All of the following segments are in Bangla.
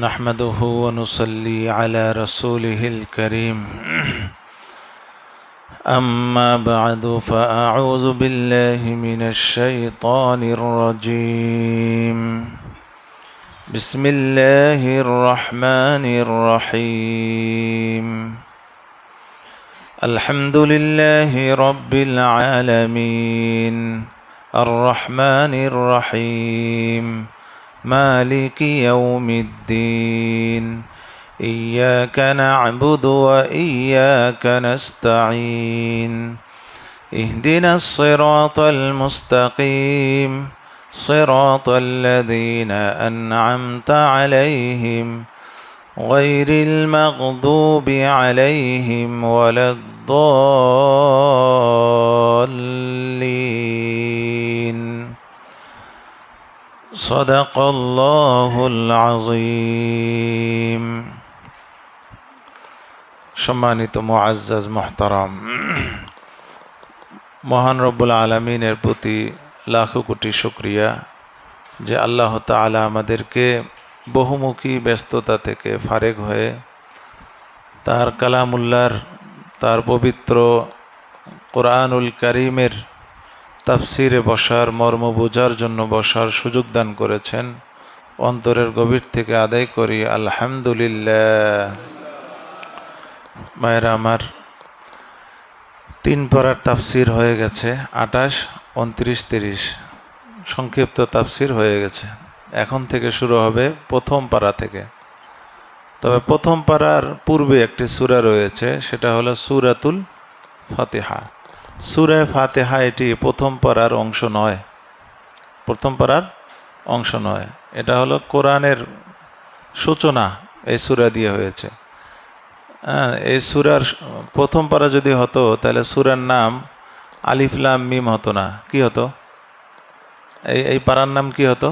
نحمده ونصلي على رسوله الكريم أما بعد فأعوذ بالله من الشيطان الرجيم بسم الله الرحمن الرحيم الحمد لله رب العالمين الرحمن الرحيم مالك يوم الدين إياك نعبد وإياك نستعين اهدنا الصراط المستقيم صراط الذين أنعمت عليهم غير المغضوب عليهم ولا الضالين صدق الله العظيم সম্মানিত মুআজ্জাজ মুহতারাম, মহান রব্বুল আলামিনের প্রতি লাখো কোটি শুকরিয়া যে আল্লাহ তাআলা আমাদেরকে বহুমুখী ব্যস্ততা থেকে ফারেগ হয়ে তার কালামুল্লাহর, তার পবিত্র কোরআনুল কারীমের তাফসিরে বসার, মর্ম বোঝার জন্য বসার সুযোগ দান করেছেন। অন্তরের গভীর থেকে আদায় করি আলহামদুলিল্লাহ। মায়েরা আমার, 3 পারার তাফসির হয়ে গেছে, 28, 29, 30 সংক্ষিপ্ত তাফসির হয়ে গেছে। এখন থেকে শুরু হবে প্রথম পারা থেকে। তবে প্রথম পারার পূর্বে একটি সূরা রয়েছে, সেটা হলো সূরাতুল ফাতিহা। সূরা ফাতিহা এটি প্রথম পারার অংশ নয়, প্রথম পারার অংশ নয়। এটা হলো কোরআনের সূচনা, এই সূরা দিয়ে হয়েছে। এই সূরার প্রথম পারা যদি হতো তাহলে সূরার নাম আলিফ লাম মিম হতো না, কি হতো? এই পারার নাম কি হতো?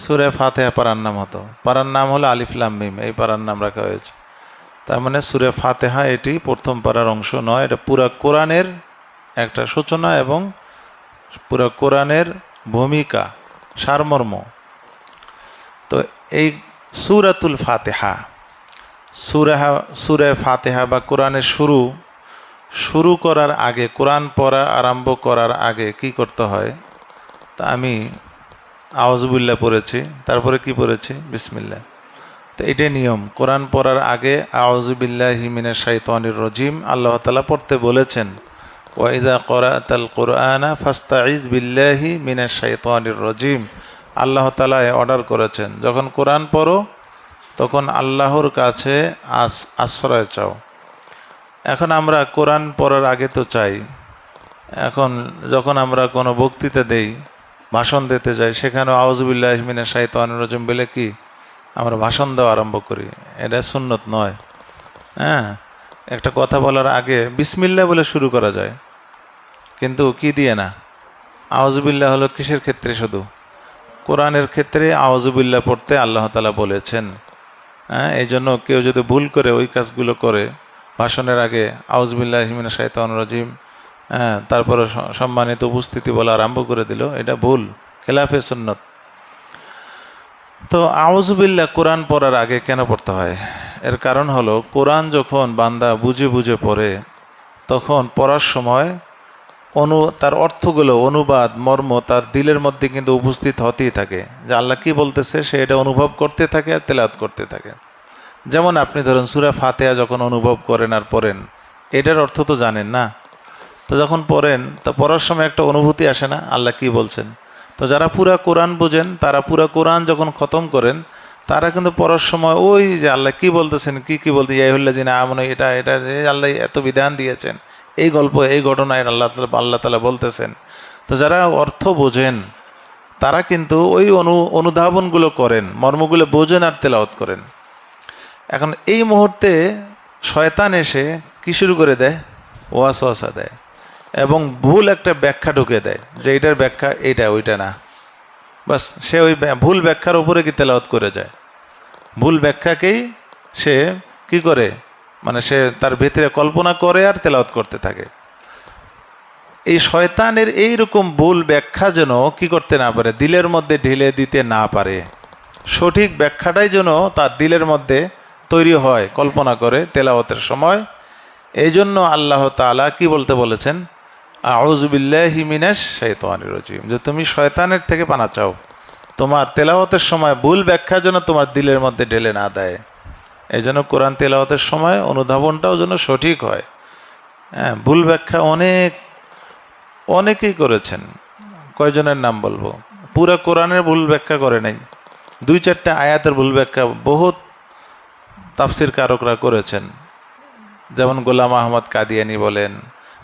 সূরা ফাতিহা পারার নাম হতো। পারার নাম হলো আলিফ লাম মিম, এই পারার নাম রাখা হয়েছে। তার মানে সূরা ফাতিহা এটি প্রথম পারার অংশ নয়, এটা পুরা কোরআনের একটা সূচনা এবং পুরা কোরআনের ভূমিকা, সারমর্ম। তো এই সূরাতুল ফাতিহা, সূরা ফাতিহা বা কোরআনের শুরু করার আগে, কোরআন পড়া আরম্ভ করার আগে কি করতে হয়? তা আমি আউযুবিল্লাহ পড়েছি, তারপরে কি পড়েছি? বিসমিল্লাহ। তো এটাই নিয়ম, কোরআন পড়ার আগে আউযুবিল্লাহি মিনাশ শাইতানির রাজিম আল্লাহ তাআলা পড়তে বলেছেন। ওয়া ইযা ক্বারাতাল কুরআনা ফাস্তাইজ বিল্লাহি মিনাশ শাইতানির রাজিম, আল্লাহ তাআলা অর্ডার করেছেন যখন কোরআন পড়ো তখন আল্লাহর কাছে আশ্রয় চাও। এখন আমরা কোরআন পড়ার আগে তো চাই, এখন যখন আমরা কোনো বক্তৃতা দেই, ভাষণ দিতে যাই, সেখানেও আউযুবিল্লাহি মিনাশ শাইতানির রাজিম বলে কি আমরা ভাষণ দেওয়া আরম্ভ করি। এটা সুন্নত নয়। একটা কথা বলার আগে বিসমিল্লাহ বলে শুরু করা যায়, কিন্তু কি দিয়ে না? আউযুবিল্লাহ হলো কিসের ক্ষেত্রে? শুধু কোরআনের ক্ষেত্রে আউযুবিল্লাহ পড়তে আল্লাহ তাআলা বলেছেন। এই জন্য কেউ যদি ভুল করে ওই কাজগুলো করে, ভাষণের আগে আউযুবিল্লাহি মিনাশ শাইতানির রাজিম তারপরে সম্মানিত উপস্থিতি বলা আরম্ভ করে দিল, এটা ভুল, খেলাফে সুন্নত। তো আউযুবিল্লাহ কোরআন পড়ার আগে কেন পড়তে হয়? এর কারণ হলো, কোরআন যখন বান্দা বুঝে বুঝে পড়ে তখন পড়ার সময় তার অর্থগুলো, অনুবাদ, মর্ম তার দিলের মধ্যে কিন্তু উপস্থিত হতেই থাকে, যে আল্লাহ কি বলতেছে সে এটা অনুভব করতে থাকে আর তেলাওয়াত করতে থাকে। যেমন আপনি ধরুন সূরা ফাতিহা যখন অনুভব করেন আর পড়েন, এটার অর্থ তো জানেন না, তো যখন পড়েন তা পড়ার সময় একটা অনুভূতি আসে না আল্লাহ কি বলছেন। তো যারা পুরা কোরআন বোঝেন, তারা পুরা কোরআন যখন খতম করেন, তারা কিন্তু পড়ার সময় ওই যে আল্লাহ কি বলতেছেন, কি বলতে ইয়াইহুল্লাযিনা আমানু, এটা আল্লাহ এত বিধান দিয়েছেন, এই গল্প, এই ঘটনায় আল্লাহ তাআলা বলতেছেন। তো যারা অর্থ বোঝেন তারা কিন্তু ওই অনুধাবনগুলো করেন, মর্মগুলো বোঝেন আর তেলাওয়াত করেন। এখন এই মুহূর্তে শয়তান এসে কি শুরু করে দেয়? ওয়াসওয়াসা দেয় এবং ভুল একটা ব্যাখ্যা ঢুকে দেয়, যে এটার ব্যাখ্যা এইটা, ওইটা না। বাস সে ওই ভুল ব্যাখ্যার উপরে কি তেলাওয়াত করে যায়, ভুল ব্যাখ্যাকেই সে কি করে, মানে সে তার ভিতরে কল্পনা করে আর তেলাওয়াত করতে থাকে। এই শয়তানের এইরকম ভুল ব্যাখ্যা যেন কি করতে না পারে, দিলের মধ্যে ঢেলে দিতে না পারে, সঠিক ব্যাখ্যাটাই যেন তার দিলের মধ্যে তৈরি হয় কল্পনা করে তেলাওয়াতের সময়। এই জন্য আল্লাহ তাআলা কি বলতে বলেছেন, আউযু বিল্লাহি মিনাশ শাইতানির রাজিম, যে তুমি শয়তানের থেকে পানা চাও, তোমার তেলাওয়াতের সময় ভুল ব্যাখ্যা যেন তোমার দিলের মধ্যে ঢেলে না দেয়। এই জন্য কোরআন তেলাওয়াতের সময় অনুধাবনটাও যেন সঠিক হয়। হ্যাঁ, ভুল ব্যাখ্যা অনেকেই করেছেন। কয়জনের নাম বলবো? পুরা কোরআনের ভুল ব্যাখ্যা করে নাই, 2-4টা আয়াতের ভুল ব্যাখ্যা বহুত তাফসির কারকরা করেছেন। যেমন গোলাম আহমদ কাদিয়ানি বলেন,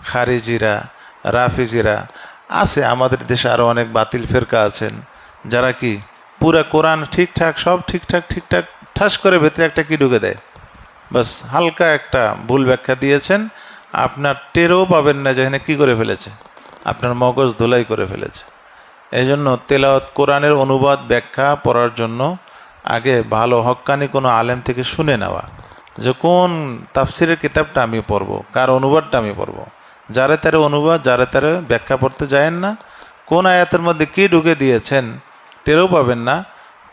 খারিজিরা, রাফিজিরা, আছে আমাদের দেশে আরও অনেক বাতিল ফেরকা আছেন, যারা কি পুরা কোরআন ঠিকঠাক সব ঠিকঠাক ঠাস করে ভেতরে একটা কি ঢুকে দেয়, বাস হালকা একটা ভুল ব্যাখ্যা দিয়েছেন, আপনার টেরও পাবেন না যেখানে কি করে ফেলেছে, আপনার মগজ ধুলাই করে ফেলেছে। এই জন্য তেলাওয়াত কোরআনের অনুবাদ ব্যাখ্যা পড়ার জন্য আগে ভালো হক্কানি কোনো আলেম থেকে শুনে নেওয়া, যে কোন তাফসিরের কিতাবটা আমি পড়ব, কার অনুবাদটা আমি পড়ব। যারে তারে অনুবাদ, যারে তারে ব্যাখ্যা পড়তে যায়েন না, কোন আয়াতের মধ্যে কী ঢুকে দিয়েছেন টেরও পাবেন না,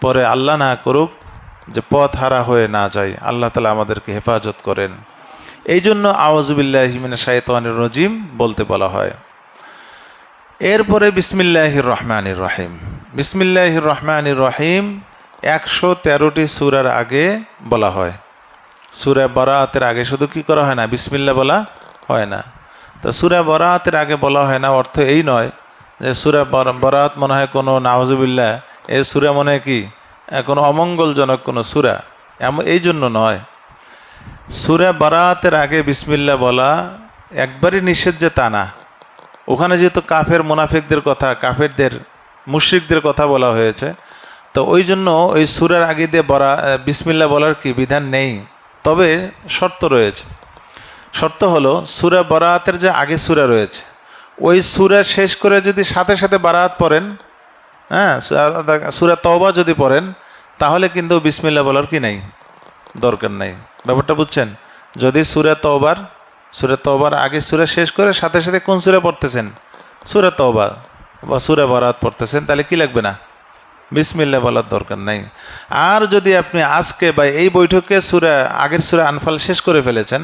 পরে আল্লাহ না করুক যে পথ হারা হয়ে না যায়, আল্লাহ তাআলা আমাদেরকে হেফাজত করেন। এই জন্য আউযু বিল্লাহি মিনাশ শাইতানির রাজিম বলতে বলা হয়। এরপরে বিসমিল্লাহির রহমানির রহিম। বিসমিল্লাহির রহমানির রহিম 113টি সূরার আগে বলা হয়। সূরা বারাআতের আগে শুধু কি করা হয় না, বিসমিল্লাহ বলা হয় না। তো সূরা বারাআতের আগে বলা হয় না অর্থ এই নয় যে সূরা বারাআত মনে হয় কোনো নাউজুবিল্লাহ, এই সূরা মনে হয় কি কোনো অমঙ্গলজনক কোনো সূরা, এই জন্য নয়। সূরা বারাআতের আগে বিসমিল্লাহ বলা একবারই নিষেধ যে তা না। ওখানে যেহেতু কাফের মুনাফিকদের কথা, কাফেরদের মুশরিকদের কথা বলা হয়েছে, তো ওই জন্য ওই সূরার আগে দিয়ে বিসমিল্লাহ বলার কি বিধান নেই। তবে শর্ত রয়েছে। শর্ত হলো সূরা বারাআতের যে আগে সূরা রয়েছে, ওই সূরা শেষ করে যদি সাথে সাথে বারাআত পড়েন, হ্যাঁ, সূরা তওবা যদি পড়েন, তাহলে কিন্তু বিসমিল্লাহ বলার কি নাই, দরকার নাই। ব্যাপারটা বুঝছেন? যদি সূরা তওবার আগে সূরা শেষ করে সাথে সাথে কোন সূরা পড়তেছেন, সূরা তওবা বা সূরা বারাআত পড়তেছেন, তাহলে কি লাগবে না, বিসমিল্লাহ বলার দরকার নাই। আর যদি আপনি আজকে বা এই বৈঠকে আগের সূরা আনফাল শেষ করে ফেলেছেন,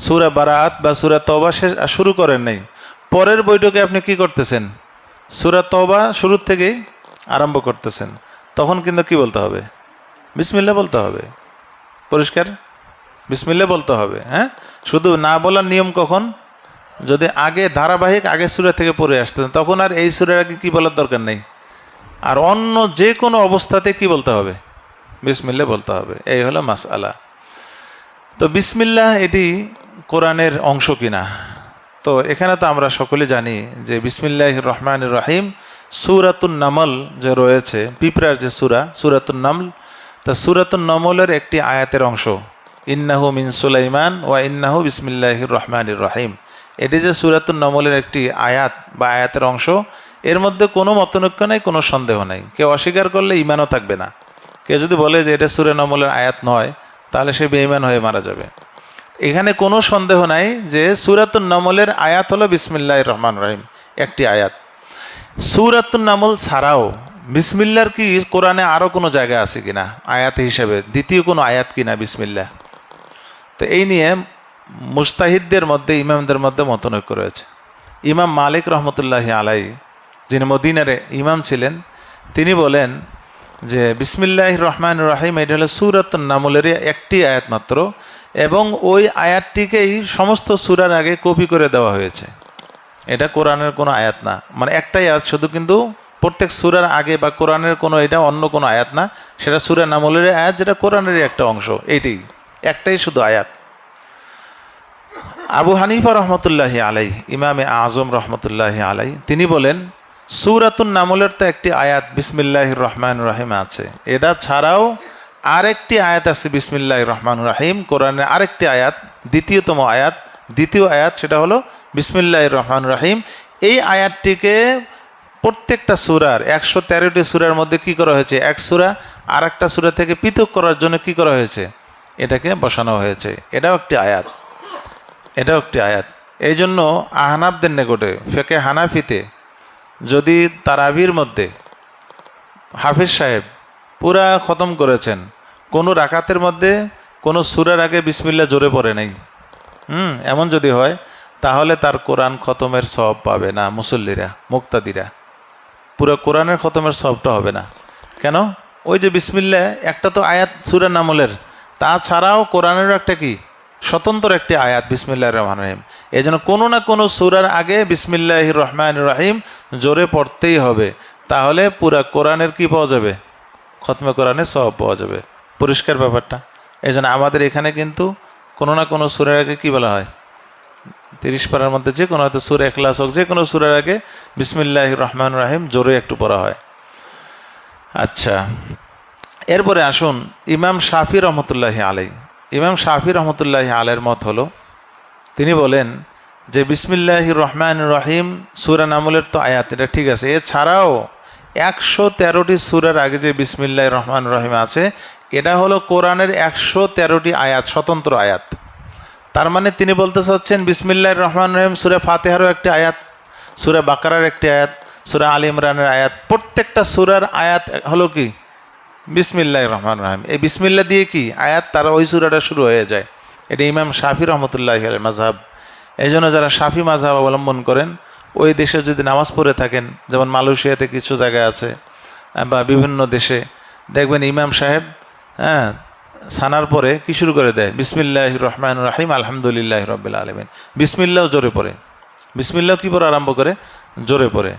সূরা বারাআত বা সূরা তওবা শুরু করেন নাই, পরের বৈঠকে আপনি কি করতেছেন, সূরা তওবা শুরুর থেকেই আরম্ভ করতেছেন, তখন কিন্তু কি বলতে হবে, বিসমিল্লাহ বলতে হবে। পরিষ্কার? বিসমিল্লাহ বলতে হবে। হ্যাঁ, শুধু না বলার নিয়ম কখন, যদি আগে ধারাবাহিক আগের সূরা থেকে পড়ে আসতেন, তখন আর এই সূরার আগে কি বলার দরকার নেই। আর অন্য যে কোনো অবস্থাতে কি বলতে হবে, বিসমিল্লাহ বলতে হবে। এই হলো মাসআলা। তো বিসমিল্লাহ এটি কোরআনের অংশ কিনা, তো এখানে তো আমরা সকলে জানি যে বিসমিল্লাহির রহমানির রহিম সূরাতুন নামল যে রয়েছে, পিঁপড়ার যে সূরাতুন নামল, তা সূরাতুন নামলের একটি আয়াতের অংশ, ইন্নাহু মিন সুলাইমান ওয়া ইন্নাহু বিসমিল্লাহির রহমানির রহিম। এটি যে সূরাতুন নামলের একটি আয়াত বা আয়াতের অংশ, এর মধ্যে কোনো মতনৈক্য নেই, কোনো সন্দেহ নেই। কেউ অস্বীকার করলে ঈমানও থাকবে না। কেউ যদি বলে যে এটা সূরা নামলের আয়াত নয়, তাহলে সে বেঈমান হয়ে মারা যাবে। এখানে কোনো সন্দেহ নাই যে সূরাতুন নামলের আয়াত হলো বিসমিল্লাহির রহমানির রহিম, একটি আয়াত। সূরাতুন নামল ছাড়াও বিসমিল্লাহর কি কোরআনে আরও কোনো জায়গা আছে কিনা আয়াত হিসেবে, দ্বিতীয় কোনো আয়াত কিনা বিসমিল্লাহ, তো এই নিয়ে মুজতাহিদদের মধ্যে, ইমামদের মধ্যে মতনৈক্য রয়েছে। ইমাম মালিক রহমতুল্লাহি আলাই, যিনি মদিনার ইমাম ছিলেন, তিনি বলেন যে বিসমিল্লাহির রহমানির রহিম এটা হলো সূরাতুন নামলের একটি আয়াত মাত্র, এবং ওই আয়াতটিকেই সমস্ত সূরার আগে কপি করে দেওয়া হয়েছে। এটা কোরআনের কোনো আয়াত না, মানে একটাই আয়াত শুধু, কিন্তু প্রত্যেক সূরার আগে বা কোরআনের কোনো, এটা অন্য কোনো আয়াত না, সেটা সূরা নামলের আয়াত, যেটা কোরআনেরই একটা অংশ। এইটাই একটাই শুধু আয়াত। আবু হানিফা রহমতুল্লাহি আলাই, ইমামে আজম রহমতুল্লাহি আলাই, তিনি বলেন সূরাতুন নামলের তো একটি আয়াত বিসমিল্লাহির রহমানির রহিম আছে, এটা ছাড়াও আরেকটি আয়াত আছে বিসমিল্লাহির রহমানির রহিম, কোরআনের আরেকটি আয়াত, দ্বিতীয়তম আয়াত, দ্বিতীয় আয়াত, সেটা হলো বিসমিল্লাহির রহমানির রহিম। এই আয়াতটিকে প্রত্যেকটা সূরার 113টি সূরার মধ্যে কি করা হয়েছে, এক সূরা আর একটা সূরা থেকে পৃথক করার জন্য কি করা হয়েছে, এটাকে বসানো হয়েছে। এটাও একটি আয়াত, এটাও একটি আয়াত। এই জন্য আহনাফদের নিকটে, ফিকহে হানাফিতে, যদি তারাবির মধ্যে হাফিজ সাহেব পুরা খতম করেছেন, কোনো রাকাতের মধ্যে কোনো সূরার আগে বিসমিল্লাহ জোরে পড়ে নাই, এমন যদি হয় তাহলে তার কোরআন খতমের সওয়াব পাবে না মুসল্লিরা, মুক্তাদিরা। পুরো কোরআনের খতমের সওয়াবটা হবে না। কেন? ওই যে বিসমিল্লাহ একটা তো আয়াত সূরা নামলের, তাছাড়াও কোরআনেরও একটা কি স্বতন্ত্র একটি আয়াত বিসমিল্লাহির রহমানির রহিম। এই জন্য কোনো না কোনো সূরার আগে বিসমিল্লাহির রহমানির রহিম জোরে পড়তেই হবে, তাহলে পুরা কোরআনের কি পাওয়া যাবে? খতমে কোরআনের সওয়াব পাওয়া যাবে। পরিষ্কার ব্যাপারটা? এই জন্য আমাদের এখানে কিন্তু কোনো না কোনো সূরার আগে কি বলা হয়, 30 পারার মধ্যে যে কোনো হয়তো সূরা ইখলাস হোক, যে কোনো সূরার আগে বিসমিল্লাহির রহমানির রহিম জোরে একটু পড়া হয়। আচ্ছা, এরপরে আসুন ইমাম শাফি রহমতুল্লাহি আলাই। ইমাম শাফি রহমতুল্লাহি আলাইয়ের মত হলো, তিনি বলেন যে বিসমিল্লাহির রহমানির রহিম সূরা নামলের তো আয়াত, এটা ঠিক আছে, এছাড়াও 113টি সূরার আগে যে বিসমিল্লাহির রহমানির রহিম আছে, এটা হলো কোরআনের 113টি আয়াত, স্বতন্ত্র আয়াত। তার মানে তিনি বলতে চাচ্ছেন বিসমিল্লাহির রহমানির রহিম সূরা ফাতিহারও একটি আয়াত, সূরা বাকারার একটি আয়াত, সূরা আল ইমরানের আয়াত, প্রত্যেকটা সূরার আয়াত হলো কি বিসমিল্লাহির রহমানির রহিম। এই বিসমিল্লাহ দিয়ে কি আয়াত, তারা ওই সূরাটা শুরু হয়ে যায়। এটা ইমাম শাফি রহমতুল্লাহি আলাইহির মাযহাব। এই জন্য যারা শাফি মাযহাব অবলম্বন করেন, ওই দেশে যদি নামাজ পড়ে থাকেন, যেমন মালয়েশিয়াতে কিছু জায়গায় আছে বা বিভিন্ন দেশে দেখবেন ইমাম সাহেব সানার পরে কি শুরু করে দেয়, বিসমিল্লাহির রহমানির রহিম আলহামদুলিল্লাহি রাব্বিল আলামিন। বিসমিল্লাহ জোরে পড়ে, বিসমিল্লাহ কি পরে আরম্ভ করে, জোরে পড়ে।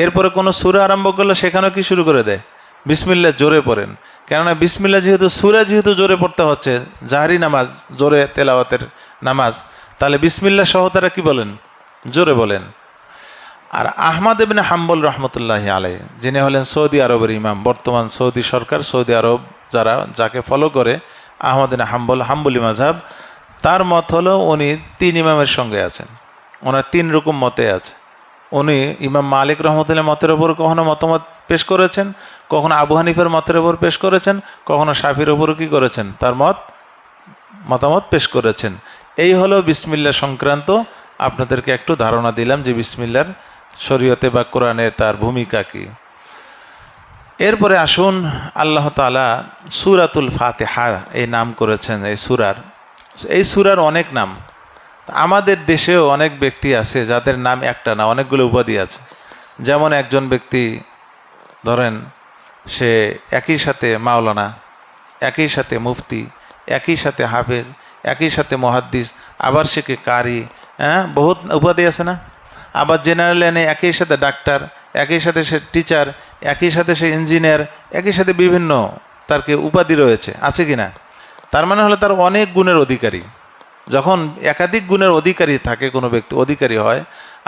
এরপরে কোনো সূরা আরম্ভ করলে সেখানেও কি শুরু করে দেয়, বিসমিল্লাহ জোরে পড়েন। কেননা বিসমিল্লাহ যেহেতু সূরা, যেহেতু জোরে পড়তে হচ্ছে, জাহরি নামাজ, জোরে তেলাওয়াতের নামাজ, তাহলে বিসমিল্লাহ সহ তারা কি বলেন, জোরে বলেন। আর আহমদ ইবনে হাম্বল রহমতুল্লাহি আলাইহি, যিনি হলেন সৌদি আরবের ইমাম, বর্তমান সৌদি সরকার, সৌদি আরব যাকে ফলো করে, আহমদ ইবনে হাম্বল, হাম্বলি মাযহাব, তার মত হলো উনি 3 ইমামের সঙ্গে আছেন, ওনার 3 রকম মতে আছে। উনি ইমাম মালিক রহমতুল্লাহ মতের ওপর কখনো মতামত পেশ করেছেন, কখনো আবু হানিফার মতের ওপর পেশ করেছেন, কখনো শাফির ওপরও কি করেছেন, তার মতামত পেশ করেছেন। এই হলো বিসমিল্লাহ সংক্রান্ত আপনাদেরকে একটু ধারণা দিলাম যে বিসমিল্লাহর শরীয়তে বা কোরআনে তার ভূমিকা কি। এরপরে আসুন, আল্লাহ তাআলা সূরাতুল ফাতিহা এই নাম করেছেন এই সূরার অনেক নাম। আমাদের দেশেও অনেক ব্যক্তি আছে যাদের নাম একটা না, অনেকগুলো উপাধি আছে। যেমন একজন ব্যক্তি ধরেন, সে একই সাথে মাওলানা, একই সাথে মুফতি, একই সাথে হাফেজ, একই সাথে মুহাদ্দিস, আবার সে কে কারি, বহুত উপাধি আছে না। আবার জেনারেল লাইনে একই সাথে ডাক্তার, একই সাথে সে টিচার, একই সাথে সে ইঞ্জিনিয়ার, একই সাথে বিভিন্ন তার কি উপাধি রয়েছে, আছে কি না? তার মানে হলো তার অনেক গুণের অধিকারী। যখন একাধিক গুণের অধিকারী থাকে, কোনো ব্যক্তি অধিকারী হয়,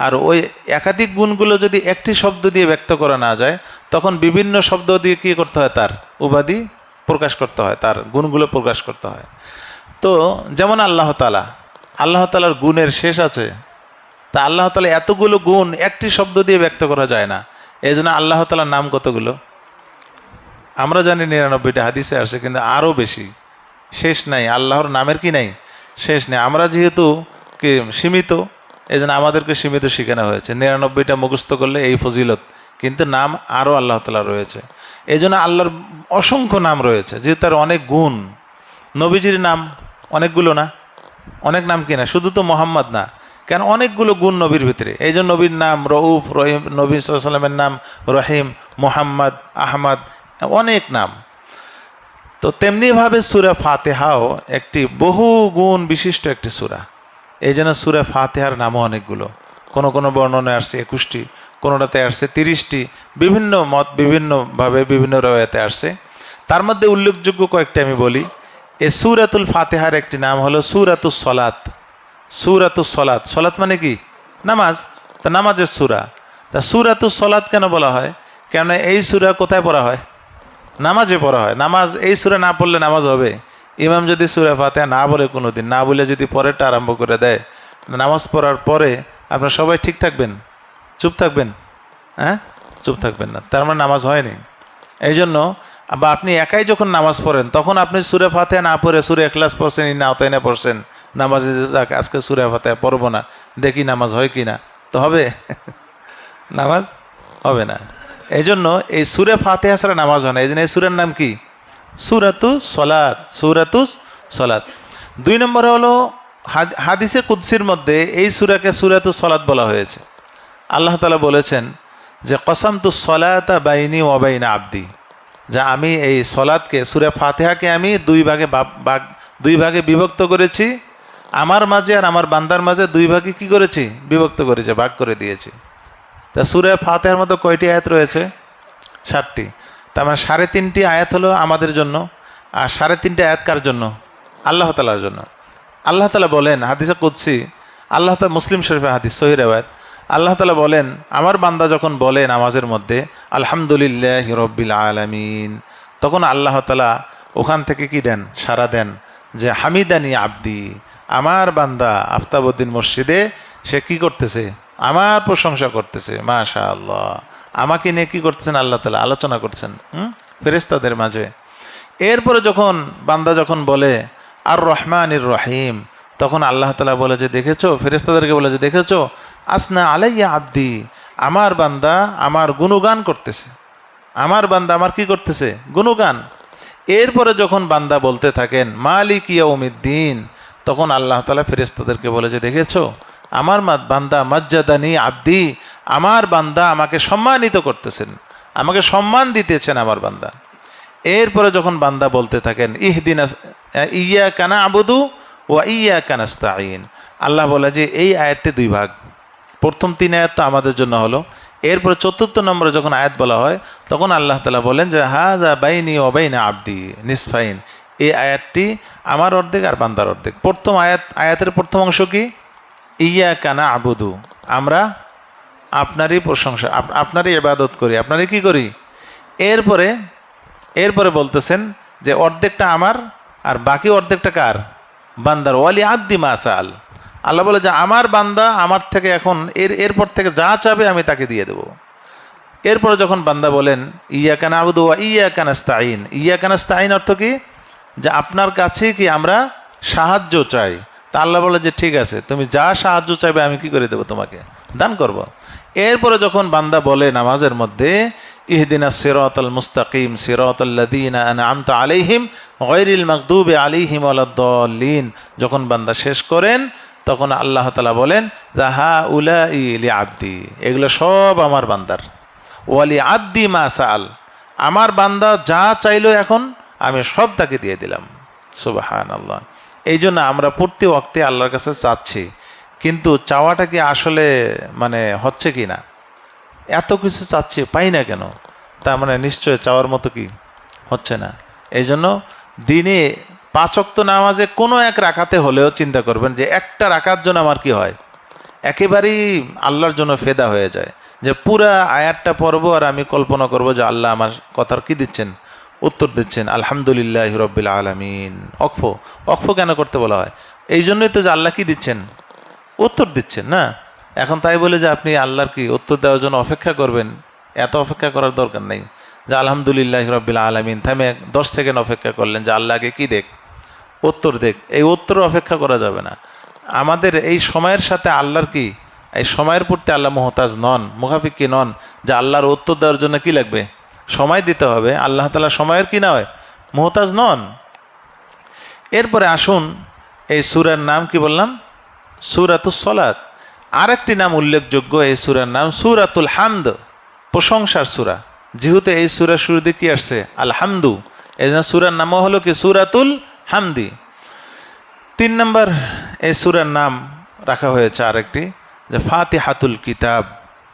আর ওই একাধিক গুণগুলো যদি একটি শব্দ দিয়ে ব্যক্ত করা না যায়, তখন বিভিন্ন শব্দ দিয়ে কী করতে হয়, তার উপাধি প্রকাশ করতে হয়, তার গুণগুলো প্রকাশ করতে হয়। তো যেমন আল্লাহ তাআলার গুণের শেষ আছে। তা আল্লাহ তাআলা এতগুলো গুণ একটি শব্দ দিয়ে ব্যক্ত করা যায় না। এই জন্য আল্লাহ তাআলার নাম কতগুলো আমরা জানি, 99টা হাদিসে আসে, কিন্তু আরও বেশি, শেষ নাই। আল্লাহর নামের কি নাই, শেষ নেই। আমরা যেহেতু কি সীমিত, এই জন্য আমাদেরকে সীমিত শেখানো হয়েছে। 99টা মুখস্থ করলে এই ফজিলত, কিন্তু নাম আরও আল্লাহ তাআলা রয়েছে। এই জন্য আল্লাহর অসংখ্য নাম রয়েছে, যেহেতু তার অনেক গুণ। নবীজির নাম অনেকগুলো না, অনেক নাম কিনা, শুধু তো মোহাম্মদ না, কেন অনেকগুলো গুণ নবীর ভিতরে। এই জন্য নবীর নাম রউফ, রহিম, নবী সাল্লাল্লাহু আলাইহি ওয়াসাল্লামের নাম রহিম, মোহাম্মদ, আহমদ, অনেক নাম। তো তেমনিভাবে সূরা ফাতিহাও একটি বহু গুণ বিশিষ্ট একটি সূরা। এই জন্য সূরা ফাতিহার নামও অনেকগুলো। কোনো কোনো বর্ণনায় আসছে 21টি, কোনোটাতে আসছে 30টি, বিভিন্ন মত, বিভিন্নভাবে বিভিন্ন রওয়ায়াতে আসছে। তার মধ্যে উল্লেখযোগ্য কয়েকটি আমি বলি। এই সূরাতুল ফাতিহার একটি নাম হলো সূরাতুস সলাত। সূরাতুস সলাত, সলাত মানে কি, নামাজ। তা নামাজের সূরা। তা সূরাতুস সলাত কেন বলা হয়? কেন এই সূরা কোথায় পড়া হয়? নামাজে পড়া হয়। নামাজ, এই সূরা না পড়লে নামাজ হবে? ইমাম যদি সূরা ফাতিহা না বলে, কোনো দিন না বলে যদি পরেরটা আরম্ভ করে দেয়, নামাজ পড়ার পরে আপনারা সবাই ঠিক থাকবেন, চুপ থাকবেন? চুপ থাকবেন না, তার মানে নামাজ হয়নি। এই জন্য বা আপনি একাই যখন নামাজ পড়েন, তখন আপনি সূরা ফাতিহা না পড়ে সূরা ইখলাস পড়ছেন, ইন্না আতাইনা পড়ছেন, নামাজে আজকে সূরা ফাতিহা পড়বো না, দেখি নামাজ হয় কি না, তো হবে? নামাজ হবে না। এই জন্য এই সুরে ফাতিহা ছাড়া নামাজ হয় না। এই জন্য এই সুরের নাম কি? সূরাতু সলাত, সূরাতু সলাত। 2 নম্বরে হলো হাদিসে কুদসির মধ্যে এই সূরাকে সূরাতু সলাত বলা হয়েছে। আল্লাহ তাআলা বলেছেন যে কসামতু সলাতা বাইনি ওয়া বাইনা আবদি, যে আমি এই সলাতকে, সূরা ফাতিহাকে আমি দুই ভাগে বিভক্ত করেছি, আমার মাঝে আর আমার বান্দার মাঝে 2 ভাগে কি করেছি? বিভক্ত করেছি, ভাগ করে দিয়েছি। তা সূরা ফাতিহার মধ্যে কয়টি আয়াত রয়েছে? 7টি। তার মানে 3.5টি আয়াত হলো আমাদের জন্য, আর 3.5টি আয়াত কার জন্য? আল্লাহ তাআলার জন্য। আল্লাহ তাআলা বলেন হাদিসে কুদসি, আল্লাহ তাআলা, মুসলিম শরীফের হাদিস, সহিহ রিওয়ায়াত, আল্লাহ তাআলা বলেন আমার বান্দা যখন বলে নামাজের মধ্যে আলহামদুলিল্লাহি রাব্বিল আলামিন, তখন আল্লাহ তাআলা ওখান থেকে কি দেন? সাড়া দেন যে হামিদানি আবদি, আমার বান্দা আফতাবউদ্দিন মসজিদে সে কি করতেছে? আমার প্রশংসা করতেছে, মাশাআল্লাহ। আমাকে নিয়ে কি করতেছেন? আল্লাহ তাআলা আলোচনা করছেন ফেরেশতাদের মাঝে। এরপরে যখন বান্দা যখন বলে আর রহমানির রহিম, তখন আল্লাহ তাআলা বলে যে দেখেছো, ফেরেশতাদেরকে বলে যে দেখেছো, আসনা আলাইয়া আবদি, আমার বান্দা আমার গুণগান করতেছে, আমার বান্দা আমার কি করতেছে? গুণগান। এরপরে যখন বান্দা বলতে থাকেন মালিক ইয়াউমিদ্দিন, তখন আল্লাহ তাআলা ফেরেশতাদেরকে বলে যে দেখেছো, আমার বান্দা মাজ্জাদানি আবদি, আমার বান্দা আমাকে সম্মানিত করতেছেন, আমাকে সম্মান দিতেছেন আমার বান্দা। এরপরে যখন বান্দা বলতে থাকেন ইহদিনা ইয়াকা না'বুদু ওয়া ইয়াকা নাস্তাঈন, আল্লাহ বলে যে এই আয়াতটি 2 ভাগ। প্রথম 3 আয়াত তো আমাদের জন্য হলো, এরপরে 4র্থ নম্বরে যখন আয়াত বলা হয় তখন আল্লাহ তাআলা বলেন যে হাযা বাইনি ওয়া বাইনা আবদি নিসফাইন, এই আয়াতটি আমার অর্ধেক আর বান্দার অর্ধেক। প্রথম আয়াতের প্রথম অংশ কি? ইয়াকা না'বুদু, আমরা আপনারই প্রশংসা, আপনারই ইবাদত করি, আপনারই কি করি। এরপরে বলতেছেন যে অর্ধেকটা আমার আর বাকি অর্ধেকটা কার? বান্দার। ওয়ালি আবদি মা সাআল, আল্লাহ বলে যে আমার বান্দা আমার থেকে এখন এরপর থেকে যা চাবে আমি তাকে দিয়ে দেব। এরপরে যখন বান্দা বলেন ইয়াকা না'বুদু ওয়া ইয়াকা নাস্তাঈন, ইয়াকা নাস্তাঈন অর্থ কি? যে আপনার কাছে কি আমরা সাহায্য চাই। তা আল্লাহ বলে যে ঠিক আছে, তুমি যা সাহায্য চাইবে আমি কি করে দেবো? তোমাকে দান করব। এরপরে যখন বান্দা বলে নামাজের মধ্যে ইহদিনাস সিরাতাল মুস্তাকিম সিরাতাল্লাযীনা আন'আমতা আলাইহিম গায়রিল মাগদুবি আলাইহিম ওয়ালাদ-দাল্লিন, যখন বান্দা শেষ করেন তখন আল্লাহ তাআলা বলেন হাউলাই লিআবদি, এগুলো সব আমার বান্দার। ওয়ালি আবদি মা সাআল, আমার বান্দা যা চাইলো এখন আমি সব তাকে দিয়ে দিলাম। সুবহানাল্লাহ। এই জন্য আমরা প্রতি ওয়াক্তে আল্লাহর কাছে চাচ্ছি, কিন্তু চাওয়াটা কি আসলে মানে হচ্ছে কি না? এত কিছু চাচ্ছি পাই না কেন? তার মানে নিশ্চয় চাওয়ার মতো কি হচ্ছে না। এই জন্য দিনে 5 ওয়াক্ত নামাজে কোনো এক রাকাতে হলেও চিন্তা করবেন যে একটা রাকাত জন্য আমার কি হয়? একেবারেই আল্লাহর জন্য ফেদা হয়ে যায়, যে পুরা আয়াতটা পড়বো আর আমি কল্পনা করব যে আল্লাহ আমার কথার কি দিচ্ছেন? উত্তর দিচ্ছেন আলহামদুলিল্লাহি রাব্বিল আলামিন। অক্ফ কেন করতে বলা হয়? এই জন্যই তো যে আল্লাহ কি দিচ্ছেন? উত্তর দিচ্ছেন না। এখন তাই বলে যে আপনি আল্লাহর কি উত্তর দেওয়ার জন্য অপেক্ষা করবেন, এত অপেক্ষা করার দরকার নেই। যে আলহামদুলিল্লাহি রাব্বিল আলামিন থামে 10 সেকেন্ড অপেক্ষা করলেন যে আল্লাহকে কি দেখ, উত্তর দেখ, এই উত্তর অপেক্ষা করা যাবে না। আমাদের এই সময়ের সাথে আল্লাহর কি, এই সময়ের প্রতি আল্লাহ মুহতাজ নন, মুখাফিক কি নন, যে আল্লাহর উত্তর দেওয়ার জন্য কি লাগবে? সময় দিতে হবে। আল্লাহ তাআলা সময়ের কি না হয়? মুহতাজ নন। এরপরে আসুন, এই সূরার নাম কি বললাম? সূরাতুস সলাত। আরেকটি নাম উল্লেখযোগ্য এই সূরার নাম সূরাতুল হামদ, প্রশংসার সূরা। যেহেতু এই সূরার শুরুতে কি আসছে? আলহামদু, এই জন্য সূরার নামও হলো কি? সূরাতুল হামদি। 3 নম্বর এই সূরার নাম রাখা হয়েছে আরেকটি, যে ফাতিহাতুল কিতাব,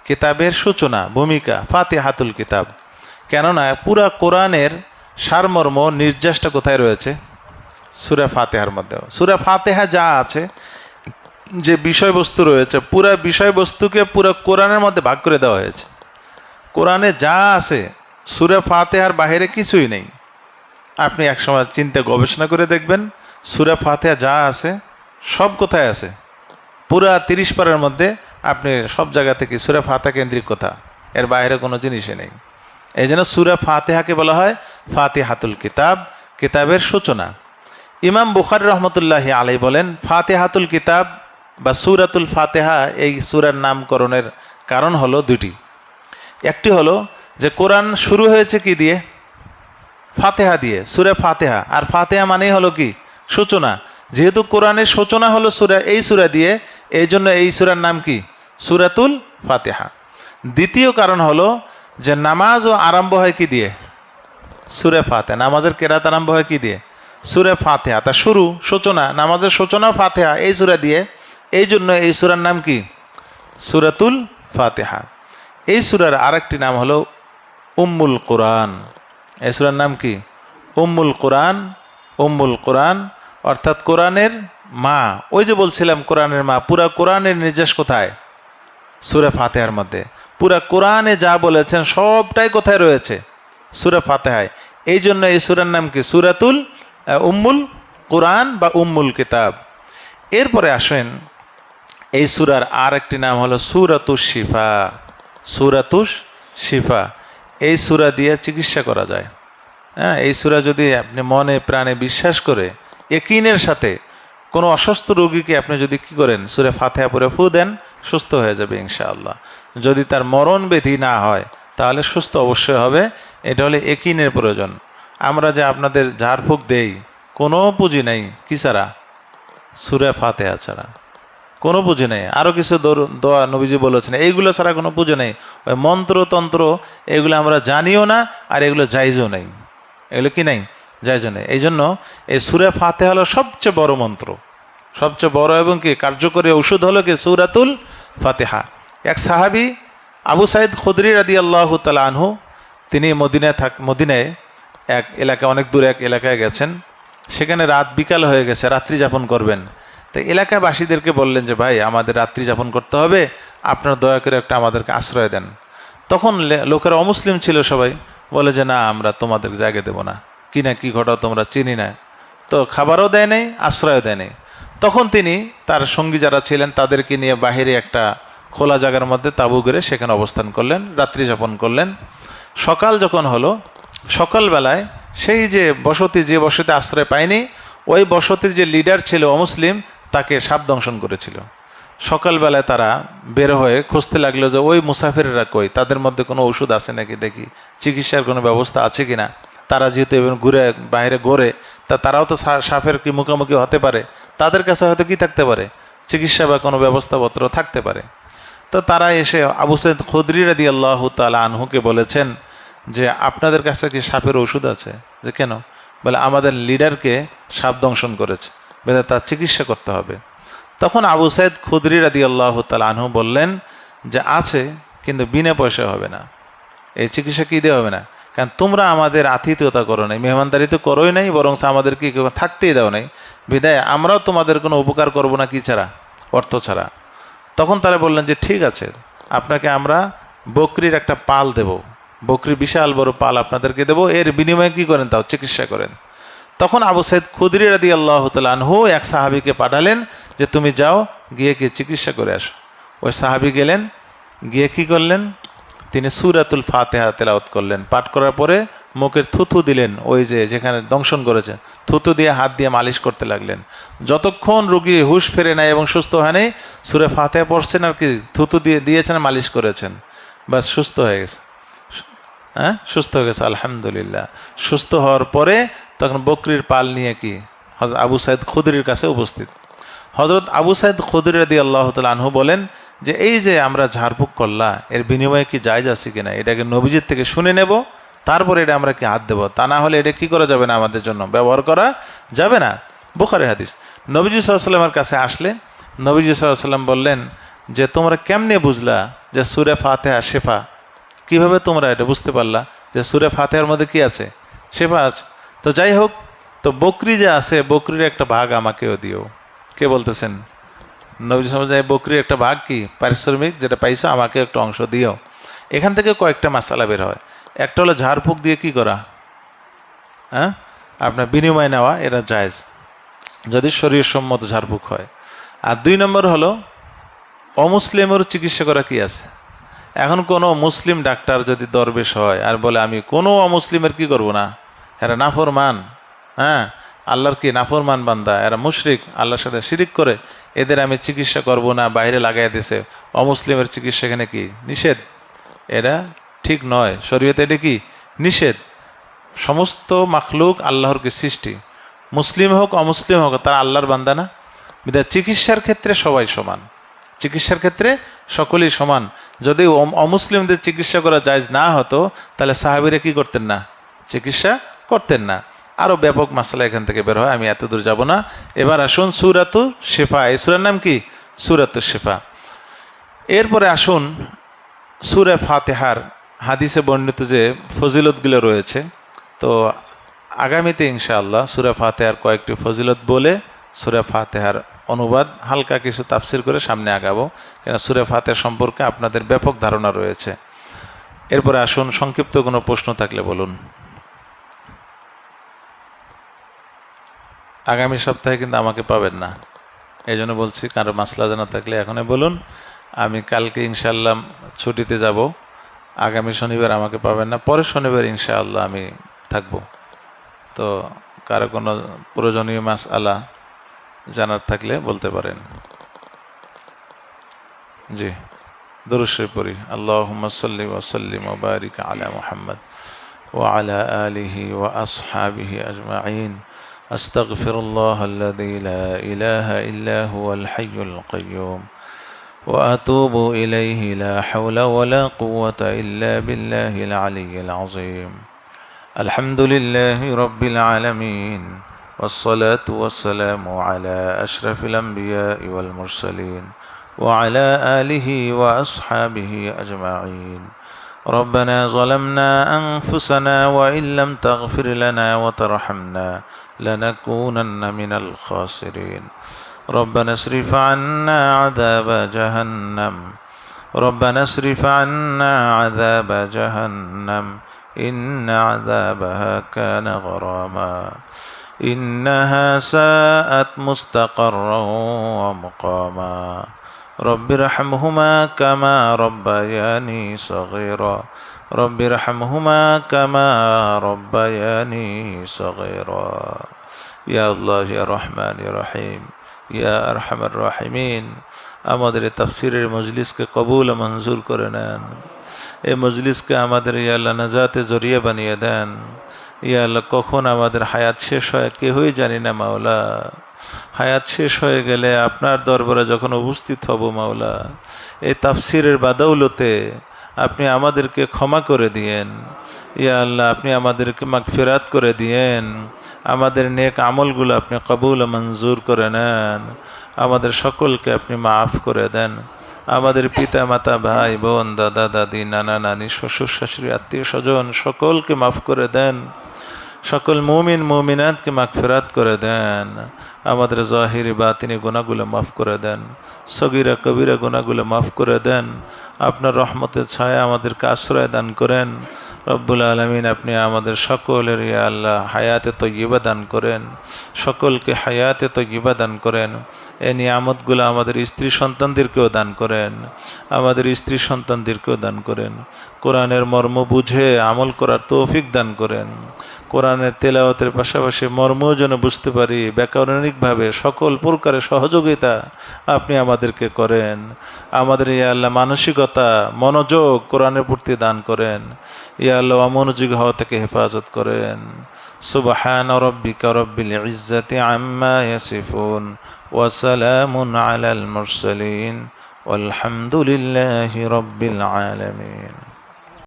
কিতাবের সূচনা, ভূমিকা। ফাতিহাতুল কিতাব, কেননা পুরা কোরআনের সারমর্ম নির্যাসটা কোথায় রয়েছে? সূরা ফাতিহার মধ্যেও। সূরা ফাতিহা যা আছে, যে বিষয়বস্তু রয়েছে, পুরা বিষয়বস্তুকে পুরো কোরআনের মধ্যে ভাগ করে দেওয়া হয়েছে। কোরআনে যা আছে সূরা ফাতিহার বাইরে কিছুই নেই। আপনি একসময় চিন্তা গবেষণা করে দেখবেন সূরা ফাতিহা যা আছে সব কোথায় আছে? পুরা 30 পারার মধ্যে আপনি সব জায়গা থেকে সূরা ফাতিহা কেন্দ্রিক কথা, এর বাইরে কোনো জিনিসই নেই। এই জন্য সূরা ফাতিহাকে বলা হয় ফাতিহাতুল কিতাব, কিতাবের সূচনা। ইমাম বুখারী রহমতুল্লাহি আলাইহি বলেন ফাতিহাতুল কিতাব বা সূরাতুল ফাতিহা এই সূরার নামকরণের কারণ হলো 2টি। একটি হলো যে কোরআন শুরু হয়েছে কি দিয়ে? ফাতেহা দিয়ে, সূরা ফাতেহা। আর ফাতেহা মানেই হলো কি? সূচনা। যেহেতু কোরআনের সূচনা হলো এই সূরা দিয়ে, এই জন্য এই সূরার নাম কি? সূরাতুল ফাতেহা। দ্বিতীয় কারণ হলো যে নামাজও আরম্ভ হয় কি দিয়ে? সূরা ফাতেহা। নামাজের কেরাত আরম্ভ হয় কি দিয়ে? সূরা ফাতেহা। তা শুরু, সূচনা, নামাজের সূচনা ফাতেহা এই সূরা দিয়ে, এই জন্য এই সূরার নাম কি? সূরাতুল ফাতেহা। এই সূরার আরেকটি নাম হলো উম্মুল কোরআন। এই সূরার নাম কি? উম্মুল কোরআন। উম্মুল কোরআন অর্থাৎ কোরআনের মা। ওই যে বলছিলাম কোরআনের মা। পুরা কোরআনের নির্দেশ কোথায়? সূরা ফাতেহার মধ্যে। পুরা কোরআনে যা বলেছেন সবটাই কোথায় রয়েছে? সূরা ফাতেহায়। এই জন্য এই সূরার নাম কি? সূরাতুল উম্মুল কোরআন বা উম্মুল কিতাব। এরপরে আসেন, এই সূরার আর একটি নাম হলো সূরাতুশ শিফা। সূরাতুশ শিফা। এই সূরা দিয়ে চিকিৎসা করা যায়। হ্যাঁ, এই সূরা যদি আপনি মনে প্রাণে বিশ্বাস করে ইয়াকিনের সাথে কোনো অসুস্থ রোগীকে আপনি যদি কি করেন, সূরা ফাতিহা পড়ে ফু দেন, সুস্থ হয়ে যাবে ইনশাআল্লাহ। যদি তার মরণ ব্যাধি না হয় তাহলে সুস্থ অবশ্যই হবে। এটা হলে ইয়াকিনের প্রয়োজন। আমরা যে আপনাদের ঝাড়ফুঁক দেই, কোনো পুঁজি নেই কি ছাড়া? সূরা ফাতিহা ছাড়া কোনো পুঁজি নেই। আরও কিছু দোয়া নবীজি বলেছেন, এইগুলো ছাড়া কোনো পুজো নেই। ওই মন্ত্রতন্ত্র এগুলো আমরা জানিও না, আর এগুলো জায়জও নেই। এগুলো কি নেই? জায়জও নেই। এই জন্য এই সূরা ফাতিহা হলো সবচেয়ে বড় মন্ত্র, সবচেয়ে বড় এবং কি কার্যকরী ওষুধ হলো কি? সূরাতুল ফাতিহা। এক সাহাবী আবু সাঈদ খুদরি রাদিয়াল্লাহু তাআলা আনহু, তিনি মদিনায় এক এলাকায়, অনেক দূরে এক এলাকায় গেছেন। সেখানে রাত বিকাল হয়ে গেছে, রাত্রি যাপন করবেন। তো এলাকাবাসীদেরকে বললেন যে ভাই, আমাদের রাত্রি যাপন করতে হবে, আপনারা দয়া করে একটা আমাদেরকে আশ্রয় দেন। তখন লোকেরা অমুসলিম ছিল সবাই, বলে যে না, আমরা তোমাদের জায়গা দেবো না। কি না কি ঘটাও তোমরা চিনি না। তো খাবারও দেয় নাই, আশ্রয়ও দেয় নাই। তখন তিনি তার সঙ্গী যারা ছিলেন তাদেরকে নিয়ে বাহিরে একটা খোলা জায়গার মধ্যে তাঁবু গেড়ে সেখানে অবস্থান করলেন, রাত্রি যাপন করলেন। সকাল যখন হলো, সকালবেলায় সেই যে বসতিতে আশ্রয় পায়নি, ওই বসতির যে লিডার ছিল অমুসলিম, তাকে সাপ দংশন করেছিল। সকালবেলায় তারা বের হয়ে খুঁজতে লাগলো যে ওই মুসাফিরেরা কই, তাদের মধ্যে কোনো ওষুধ আছে নাকি দেখি, চিকিৎসার কোনো ব্যবস্থা আছে কিনা। তারা যেহেতু এবং ঘুরে বাইরে ঘোরে, তারাও তো সাপের কি মুখোমুখি হতে পারে, তাদের কাছে হয়তো কি থাকতে পারে, চিকিৎসা বা কোনো ব্যবস্থাপত্র থাকতে পারে। তো তারা এসে আবু সাঈদ খুদরি রাদিয়াল্লাহু তাআলা আনহুকে বলেছেন যে আপনাদের কাছে কি সাপের ওষুধ আছে? যে কেন? বলে আমাদের লিডারকে সাপ দংশন করেছে, বেদা তার চিকিৎসা করতে হবে। তখন আবু সাঈদ খুদরি রাদিয়াল্লাহু তাআলা আনহু বললেন যে আছে, কিন্তু বিনা পয়সা হবে না, এই চিকিৎসা কি দিয়ে হবে না, কারণ তোমরা আমাদের আতিথেয়তা করো নাই, মেহমানদারি তো করোই নাই, বরং আমাদেরকে থাকতেই দাও নাই, বিদায় আমরাও তোমাদের কোনো উপকার করব না কি ছাড়া? অর্থ ছাড়া। তখন তারা বললেন যে ঠিক আছে, আপনাকে আমরা বকরির একটা পাল দেব, বকরির বিশাল বড় পাল আপনাদেরকে দেবো, এর বিনিময়ে কি করেন, তাও চিকিৎসা করেন। তখন আবু সাঈদ খুদরি রাদিয়াল্লাহু তাআলা আনহু এক সাহাবীকে পাঠালেন যে তুমি যাও, গিয়ে কি চিকিৎসা করে আসো। ওই সাহাবী গেলেন, গিয়ে কি করলেন, তিনি সূরাতুল ফাতিহা তেলাওয়াত করলেন। পাঠ করার পরে মুখের থুথু দিলেন, ওই যেখানে দংশন করেছে, থুথু দিয়ে হাত দিয়ে মালিশ করতে লাগলেন। যতক্ষণ রোগী হুঁশ ফেরে নাই এবং সুস্থ হয় নাই, সূরা ফাতিহা পড়ছেন আর কি থুথু দিয়েছেন, মালিশ করেছেন, বাস সুস্থ হয়ে গেছে। হ্যাঁ, সুস্থ হয়ে গেছে আলহামদুলিল্লাহ। সুস্থ হওয়ার পরে তখন বকরির পাল নিয়ে কি হযরত আবু সাঈদ খুদরির কাছে উপস্থিত। হযরত আবু সাঈদ খুদরি রাদিয়াল্লাহু তাআলা আনহু বলেন যে এই যে আমরা ঝাড়ফুঁক করলা, এর বিনিময়ে কি জায়েজ আছে কিনা, এটাকে নবীজির থেকে শুনে নেব, তারপরে এটা আমরা কি হাত দেবো, তা না হলে এটা কি করা যাবে না, আমাদের জন্য ব্যবহার করা যাবে না। বুখারী হাদিস। নবীজি সাল্লাল্লাহু আলাইহি ওয়াসাল্লামের কাছে আসলে নবীজি সাল্লাল্লাহু আলাইহি ওয়াসাল্লাম বললেন যে তোমরা কেমনে বুঝলা যে সূরা ফাতিহা শেফা? কিভাবে তোমরা এটা বুঝতে পারলা যে সূরা ফাতিহার মধ্যে কি আছে? শেফা আছে। তো যাই হোক, তো বকরি যে আছে, বকরির একটা ভাগ আমাকেও দিও। কে বলতেছেন? নবী সমাজে বকরির একটা ভাগ কি পারিশ্রমিক যেটা পাইছো, আমাকে একটা অংশ দিও। এখান থেকে কয়েকটা মাসালা বের হয়। একটা হলো ঝাড়ফুঁক দিয়ে কি করা, হ্যাঁ, আপনার বিনিময় নেওয়া, এটা জায়েজ যদি শরীয়তসম্মত ঝাড়ফুঁক হয়। আর 2 নম্বর হলো অমুসলিমের চিকিৎসা করা কি আছে। এখন কোনো মুসলিম ডাক্তার যদি দরবেশ হয় আর বলে আমি কোনো অমুসলিমের কি করব না, এরা নাফরমান, হ্যাঁ, আল্লাহর কি নাফরমান বান্দা, এরা মুশরিক, আল্লাহর সাথে শিরিক করে, এদের আমি চিকিৎসা করব না, বাইরে লাগাই দিছে, অমুসলিমের চিকিৎসা এখানে কি নিষেধ, এটা ঠিক নয়, শরীয়তে এটা কি নিষেধ। সমস্ত মাখলুক আল্লাহর কি সৃষ্টি, মুসলিম হোক অমুসলিম হোক তারা আল্লাহর বান্দা না? বিধায় চিকিৎসার ক্ষেত্রে সবাই সমান, চিকিৎসার ক্ষেত্রে সকলেই সমান। যদি অমুসলিমদের চিকিৎসা করা জায়েজ না হতো তাহলে সাহাবীরা কি করতেন না? চিকিৎসা করতেন না। আরও ব্যাপক মাসলা এখান থেকে বের হয়, আমি এত দূর যাব না। এবার আসুন সূরাতু শিফা, এই সূরার নাম কি? সূরাতু শিফা। এরপরে আসুন সূরা ফাতিহার হাদিসে বর্ণিত যে ফজিলতগুলো রয়েছে, তো আগামীতে ইনশাআল্লাহ সূরা ফাতিহার কয়েকটি ফজিলত বলে সূরা ফাতিহার অনুবাদ হালকা কিছু তাফসির করে সামনে আগাবো, কেন সূরা ফাতিহা সম্পর্কে আপনাদের ব্যাপক ধারণা রয়েছে। এরপরে আসুন সংক্ষিপ্ত কোনো প্রশ্ন থাকলে বলুন। আগামী সপ্তাহে কিন্তু আমাকে পাবেন না, এই জন্য বলছি, কারো মাসলা জানা থাকলে এখনই বলুন। আমি কালকে ইনশাআল্লাহ ছুটিতে যাব, আগামী শনিবার আমাকে পাবেন না, পরের শনিবার ইনশাআল্লাহ আমি থাকব। তো কারো কোনো প্রয়োজনীয় মাসআলা জানার থাকলে বলতে পারেন। জি, দুরূদ শরীফ পড়ি। আল্লাহুম্মা সাল্লি ওয়া সাল্লিম ওয়া বারিক আলা মুহাম্মদ ওয়া আলা আলিহি ওয়া আসহাবিহি আজমাইন। আস্তাগফিরুল্লাহ আল্লাযী লা ইলাহা ইল্লা হুয়াল হাইয়ুল কাইয়্যুম ওয়া আতুবু ইলাইহি লা হাওলা ওয়া লা কুওয়াতা ইল্লা বিল্লাহিল আলিয়্যিল আযীম। আলহামদুলিল্লাহি রাব্বিল আলামিন ওয়াসসালাতু ওয়াসসালামু আলা আশরাফিল আমবিয়াই ওয়াল মুরসালিন ওয়া আলা আলিহি ওয়া আসহাবিহি আজমাইন। ربنا ظلمنا أنفسنا وإن لم تغفر لنا وترحمنا لنكونن من الخاسرين. ربنا اصرف عنا عذاب جهنم، ربنا اصرف عنا عذاب جهنم إن عذابها كان غراما إنها ساءت مستقرا ومقاما. رب ارحمهما كما ربياني صغيرا، رب ارحمهما كما ربياني صغيرا. يا الله يا رحمن يا رحيم يا أرحم الراحمين. আমাদের তাফসীরের মজলিসকে কবুল ও মঞ্জুর করে নেন। এই মজলিসকে আমাদের ইয়া আল্লাহ নাজাতে জরিয়া বানিয়ে দেন। ইয়া আল্লাহ কখন আমাদের হায়াত শেষ হয় কেউই জানি না মাওলা। হায়াত শেষ হয়ে গেলে আপনার দরবারে যখন উপস্থিত হব মাওলা, এই তাফসীরের বাদৌলতে আপনি আমাদেরকে ক্ষমা করে দিয়েন। ইয়া আল্লাহ আপনি আমাদেরকে মাগফিরাত করে দিয়েন। আমাদের নেক আমলগুলো আপনি কবুল ও মঞ্জুর করে নেন। আমাদের সকলকে আপনি মাফ করে দেন। আমাদের পিতা মাতা ভাই বোন দাদা দাদি নানা নানি শ্বশুর শাশুড়ি আত্মীয় স্বজন সকলকে মাফ করে দেন। সকল মুমিন মুমিনাতকে মাগফিরাত করে দেন। আমাদের জাহিরি বাতিনি গুনাহগুলো মাফ করে দেন। সগীরা কবিরা গুনাহগুলো মাফ করে দেন। আপনার রহমতের ছায়া আমাদেরকে আশ্রয় দান করেন। রব্বুল আলামিন আপনি আমাদের সকলের ইয়া আল্লাহ হায়াতে তয়্যিবা দান করেন, সকলকে হায়াতে তয়্যিবা দান করেন। এই নিয়ামতগুলো আমাদের স্ত্রী সন্তানদেরকেও দান করেন, আমাদের স্ত্রী সন্তানদেরকেও দান করেন। কোরআনের মর্ম বুঝে আমল করার তৌফিক দান করেন। কোরআনের তেলাওয়াতের পাশাপাশি মর্মও যেন বুঝতে পারি, ব্যাকরণিকভাবে সকল প্রকারের সহযোগিতা আপনি আমাদেরকে করেন। আমাদের ইয়া আল্লাহ মানসিকতা মনোযোগ কোরআনের প্রতি দান করেন। ইয়া আল্লাহ অমনোযোগী হওয়া থেকে হেফাজত করেন। সুবহান রাব্বিকা রাব্বিল ইজ্জাতি আম্মা ইয়াসিফুন ওয়া সালামুন আলাল মুরসালিন ওয়ালহামদুলিল্লাহি রাব্বিল আলামিন।